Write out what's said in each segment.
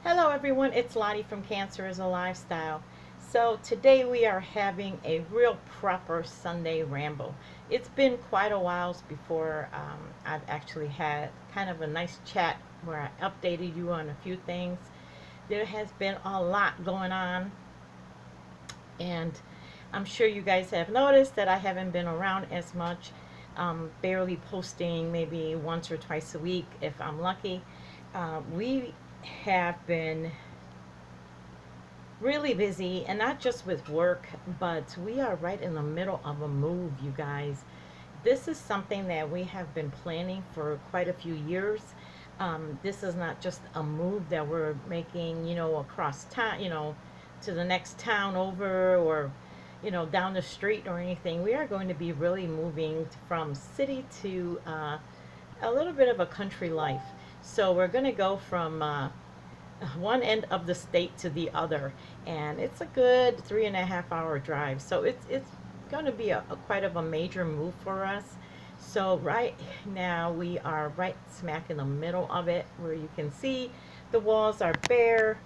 Hello everyone, it's Lottie from Cancer is a Lifestyle. So today we are having a real proper Sunday ramble. It's been quite a while before I've actually had kind of a nice chat where I updated you on a few things. There has been a lot going on, and I'm sure you guys have noticed that I haven't been around as much, barely posting maybe once or twice a week if I'm lucky. We have been really busy, and not just with work, but we are right in the middle of a move, you guys. This is something that we have been planning for quite a few years. This is not just a move that we're making, across town, to the next town over, or down the street or anything. We are going to be really moving from city to a little bit of a country life. So we're going to go from one end of the state to the other, and it's a good 3.5 hour drive. So it's going to be a quite of a major move for us. So right now we are right smack in the middle of it, where you can see the walls are bare.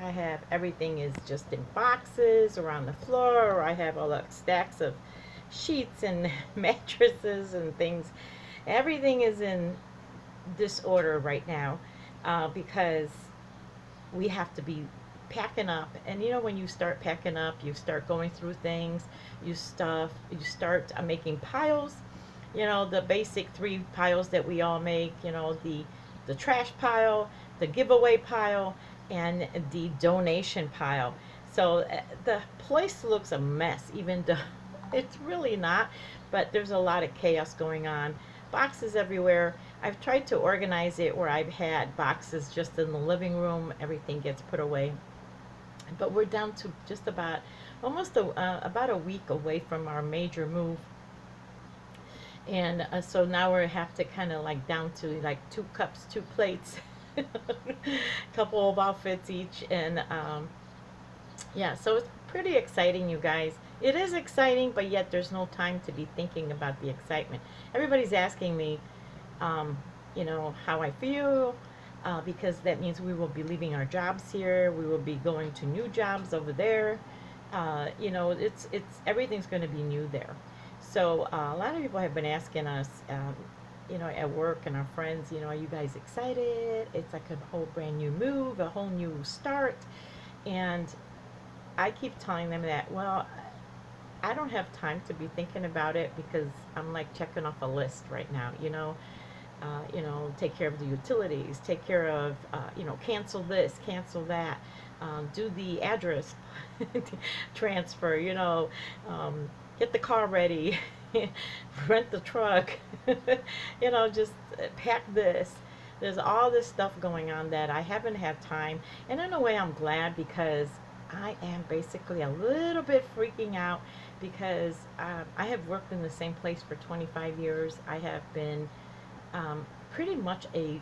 I have everything is just in boxes around the floor, or I have all the stacks of sheets and mattresses and things. Everything is in disorder right now, because we have to be packing up. And when you start packing up, you start going through things, you start making piles, the basic three piles that we all make, the trash pile, the giveaway pile, and the donation pile. So the place looks a mess, even though it's really not, but there's a lot of chaos going on. Boxes everywhere. I've tried to organize it where I've had boxes just in the living room. Everything gets put away. But we're down to just about a week away from our major move. And so now we have to kind of like down to like 2 cups, 2 plates, a couple of outfits each. And yeah, so it's pretty exciting, you guys. It is exciting, but yet there's no time to be thinking about the excitement. Everybody's asking me, um, how I feel, because that means we will be leaving our jobs here. We will be going to new jobs over there. It's everything's going to be new there. So a lot of people have been asking us, at work, and our friends, are you guys excited? It's like a whole brand new move, a whole new start. And I keep telling them that, well, I don't have time to be thinking about it, because I'm like checking off a list right now, take care of the utilities, take care of, cancel this, cancel that, do the address transfer, get the car ready, rent the truck, just pack this. There's all this stuff going on that I haven't had time. And in a way, I'm glad, because I am basically a little bit freaking out, because I have worked in the same place for 25 years. I have been pretty much a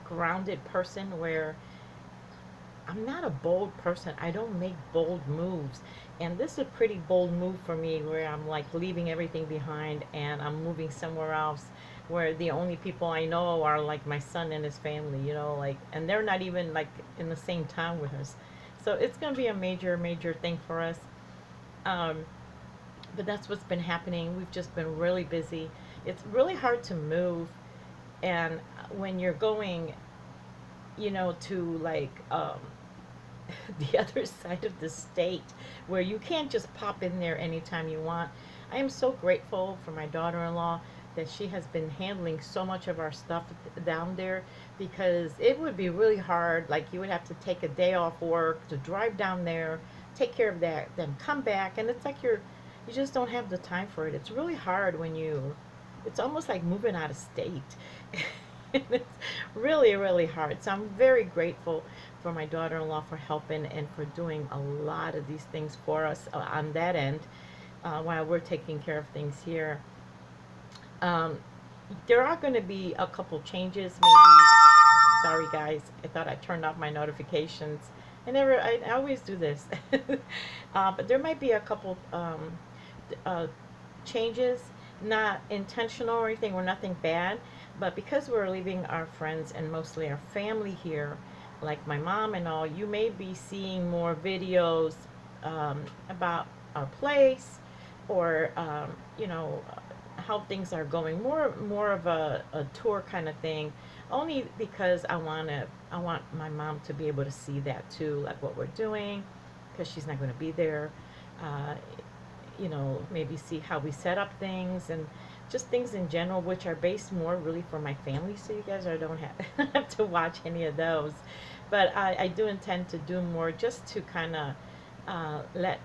grounded person, where I'm not a bold person. I don't make bold moves. And this is a pretty bold move for me, where I'm like leaving everything behind and I'm moving somewhere else, where the only people I know are like my son and his family, and they're not even like in the same town with us. So it's going to be a major, major thing for us. Um, but that's what's been happening. We've just been really busy. It's really hard to move, and when you're going, to like the other side of the state, where you can't just pop in there anytime you want. I am so grateful for my daughter-in-law, that she has been handling so much of our stuff down there, because it would be really hard. Like, you would have to take a day off work to drive down there, take care of that, then come back, and it's like you just don't have the time for it. It's really hard it's almost like moving out of state. It's really, really hard. So I'm very grateful for my daughter-in-law for helping and for doing a lot of these things for us on that end, while we're taking care of things here. Um, there are going to be a couple changes, maybe. Sorry, guys. I thought I turned off my notifications. I always do this. But there might be a couple uh, changes, not intentional or anything, or nothing bad. But because we're leaving our friends and mostly our family here, like my mom and all, you may be seeing more videos about our place, or you know, how things are going. More of a tour kind of thing. Only because I want my mom to be able to see that too, like what we're doing, because she's not going to be there. Uh, you know, maybe see how we set up things and just things in general, which are based more really for my family, so you guys don't have to watch any of those. But I do intend to do more just to kind of let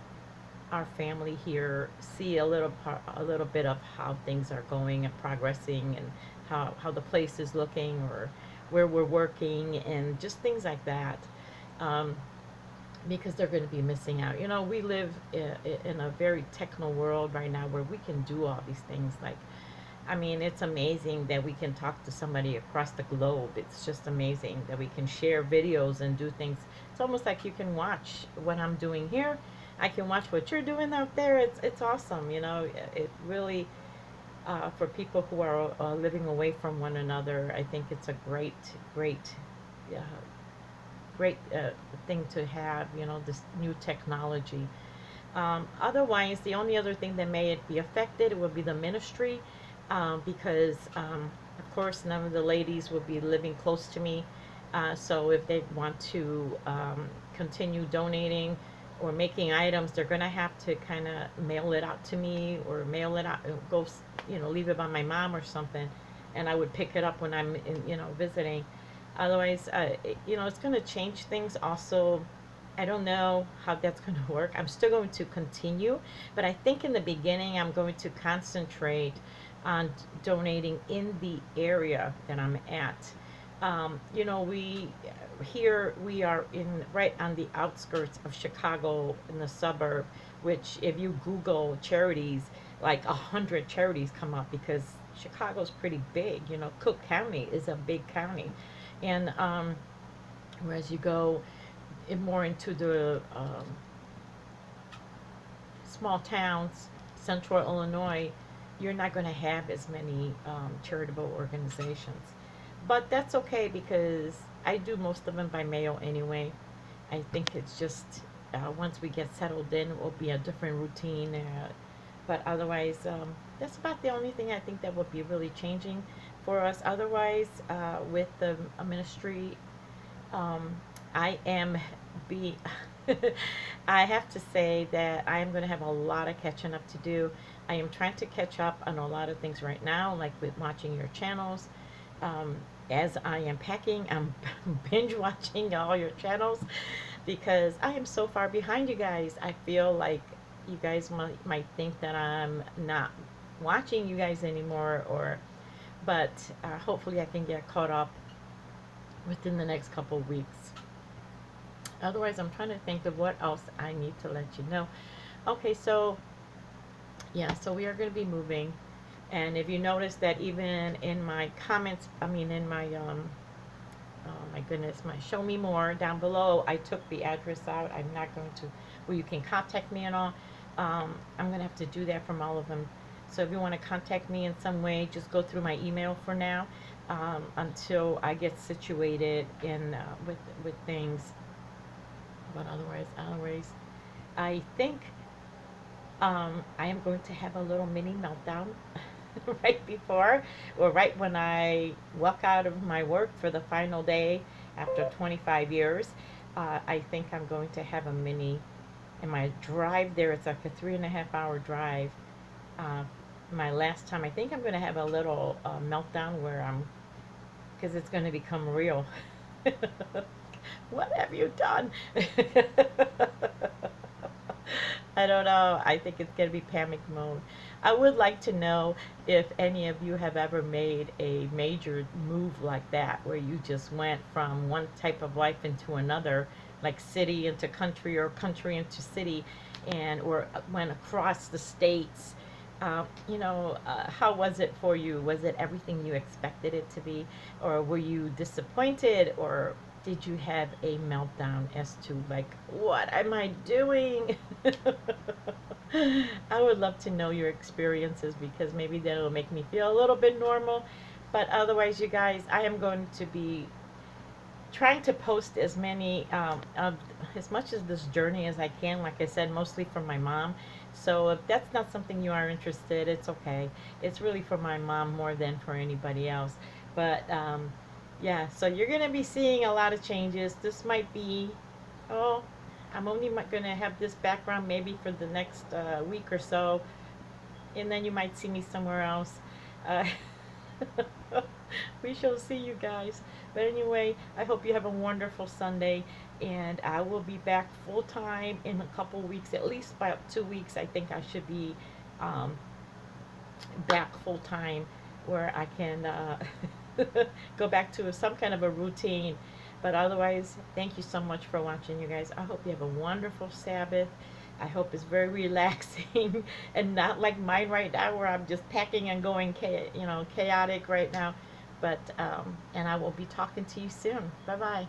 our family here see a little bit of how things are going and progressing, and how the place is looking, or where we're working, and just things like that. Um, because they're going to be missing out. You know, we live in a very techno world right now where we can do all these things. Like, I mean, it's amazing that we can talk to somebody across the globe. It's just amazing that we can share videos and do things. It's almost like you can watch what I'm doing here. I can watch what you're doing out there. It's awesome. You know, it really, for people who are living away from one another, I think it's a great uh, great thing to have, you know, this new technology. Otherwise, the only other thing that may be affected would be the ministry, because, of course, none of the ladies will be living close to me. So if they want to continue donating or making items, they're going to have to kind of mail it out to me, or mail it out, go, you know, leave it by my mom or something, and I would pick it up when I'm, you know, visiting. Otherwise, you know, it's going to change things. Also, I don't know how that's going to work. I'm still going to continue, but I think in the beginning I'm going to concentrate on donating in the area that I'm at. You know, we are in right on the outskirts of Chicago, in the suburb, which if you Google charities, like 100 charities come up, because Chicago's pretty big. You know, Cook County is a big county. And whereas you go more into the small towns, central Illinois, you're not going to have as many charitable organizations. But that's okay, because I do most of them by mail anyway. I think it's just once we get settled in, it will be a different routine. But otherwise, that's about the only thing I think that will be really changing for us. Otherwise, with the ministry, um, I am be. I have to say that I am going to have a lot of catching up to do. I am trying to catch up on a lot of things right now, like with watching your channels. Um, as I am packing, I'm binge watching all your channels, because I am so far behind you guys. I feel like you guys might think that I'm not watching you guys anymore, or but hopefully I can get caught up within the next couple weeks. Otherwise, I'm trying to think of what else I need to let you know. Okay, so yeah, so we are going to be moving. And if you notice that even in my comments, I mean in my, oh my goodness, my show me more down below, I took the address out. I'm not going to, where you can contact me and all. I'm going to have to do that from all of them. So if you want to contact me in some way, just go through my email for now, until I get situated in with things. But otherwise, I think I am going to have a little mini meltdown right before, or right when I walk out of my work for the final day after 25 years. I think I'm going to have a mini, and my drive there, it's like a 3.5 hour drive. My last time, I think I'm going to have a little meltdown where because it's going to become real. What have you done? I don't know. I think it's going to be panic mode. I would like to know if any of you have ever made a major move like that, where you just went from one type of life into another, like city into country, or country into city, and or went across the states. How was it for you? Was it everything you expected it to be? Or were you disappointed? Or did you have a meltdown as to, like, what am I doing? I would love to know your experiences, because maybe that'll make me feel a little bit normal. But otherwise, you guys, I am going to be trying to post as many of as much of this journey as I can. Like I said, mostly from my mom. So if that's not something you are interested, it's okay. It's really for my mom more than for anybody else. But yeah, so you're gonna be seeing a lot of changes. This might be, oh, I'm only gonna have this background maybe for the next week or so, and then you might see me somewhere else. Uh, we shall see, you guys. But anyway, I hope you have a wonderful Sunday, and I will be back full time in a couple weeks, at least about 2 weeks. I think I should be um, back full time where I can go back to some kind of a routine. But otherwise, thank you so much for watching, you guys. I hope you have a wonderful Sabbath. I hope it's very relaxing and not like mine right now where I'm just packing and going, chaotic right now. But, and I will be talking to you soon. Bye-bye.